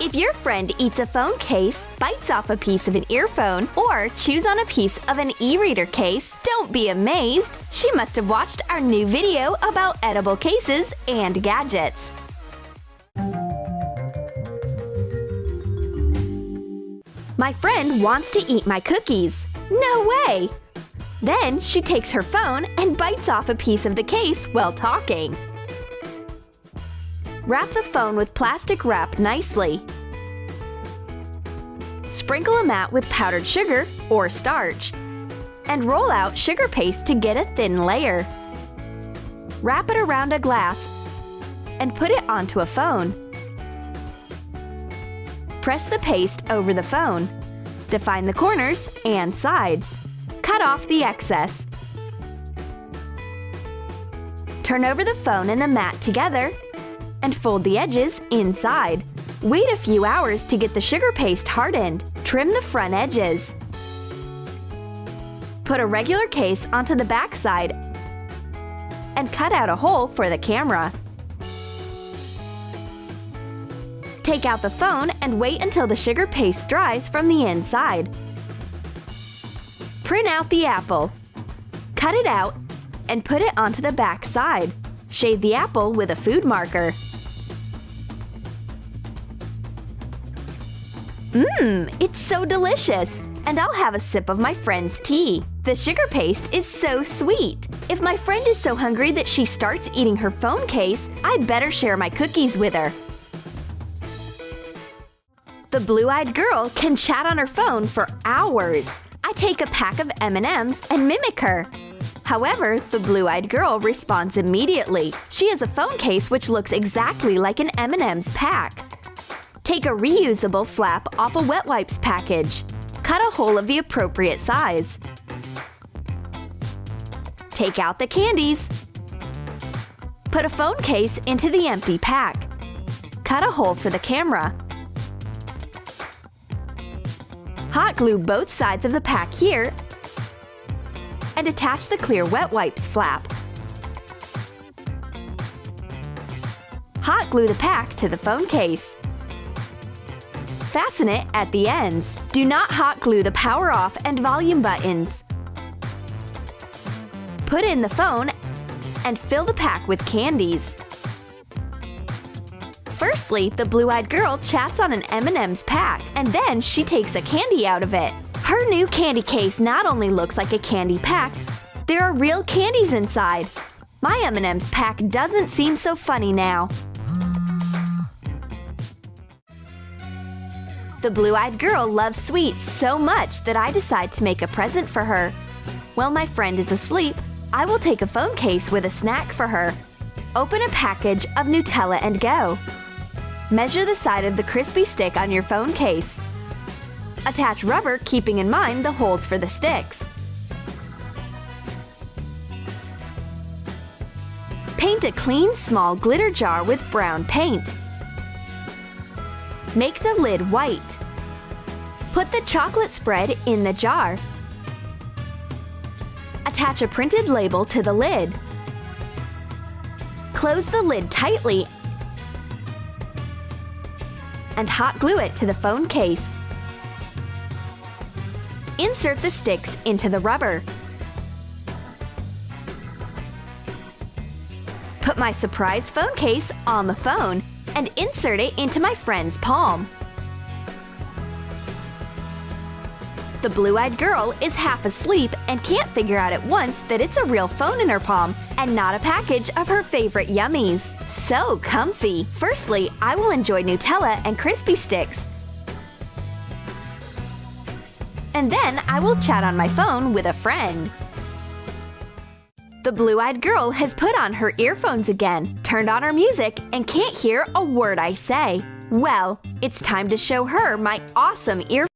If your friend eats a phone case, bites off a piece of an earphone, or chews on a piece of an e-reader case, don't be amazed! She must have watched our new video about edible cases and gadgets. My friend wants to eat my cookies. No way! Then she takes her phone and bites off a piece of the case while talking. Wrap the phone with plastic wrap nicely. Sprinkle a mat with powdered sugar or starch, and roll out sugar paste to get a thin layer. Wrap it around a glass and put it onto a phone. Press the paste over the phone. Define the corners and sides. Cut off the excess. Turn over the phone and the mat together and fold the edges inside. Wait a few hours to get the sugar paste hardened. Trim the front edges. Put a regular case onto the back side and cut out a hole for the camera. Take out the phone and wait until the sugar paste dries from the inside. Print out the apple. Cut it out and put it onto the back side. Shade the apple with a food marker. It's so delicious! And I'll have a sip of my friend's tea. The sugar paste is so sweet. If my friend is so hungry that she starts eating her phone case, I'd better share my cookies with her. The blue-eyed girl can chat on her phone for hours. I take a pack of M&Ms and mimic her. However, the blue-eyed girl responds immediately. She has a phone case which looks exactly like an M&M's pack. Take a reusable flap off a wet wipes package. Cut a hole of the appropriate size. Take out the candies. Put a phone case into the empty pack. Cut a hole for the camera. Hot glue both sides of the pack here and attach the clear wet wipes flap. Hot glue the pack to the phone case. Fasten it at the ends. Do not hot glue the power off and volume buttons. Put in the phone and fill the pack with candies. Firstly, the blue-eyed girl chats on an M&M's pack, and then she takes a candy out of it. Her new candy case not only looks like a candy pack, there are real candies inside. My M&M's pack doesn't seem so funny now. The blue-eyed girl loves sweets so much that I decide to make a present for her. While my friend is asleep, I will take a phone case with a snack for her. Open a package of Nutella and go. Measure the side of the crispy stick on your phone case. Attach rubber, keeping in mind the holes for the sticks. Paint a clean, small glitter jar with brown paint. Make the lid white. Put the chocolate spread in the jar. Attach a printed label to the lid. Close the lid tightly and hot glue it to the phone case. Insert the sticks into the rubber. Put my surprise phone case on the phone and insert it into my friend's palm. The blue-eyed girl is half asleep and can't figure out at once that it's a real phone in her palm and not a package of her favorite yummies. So comfy! Firstly, I will enjoy Nutella and crispy sticks. And then I will chat on my phone with a friend. The blue-eyed girl has put on her earphones again, turned on her music, and can't hear a word I say. Well, it's time to show her my awesome earphones.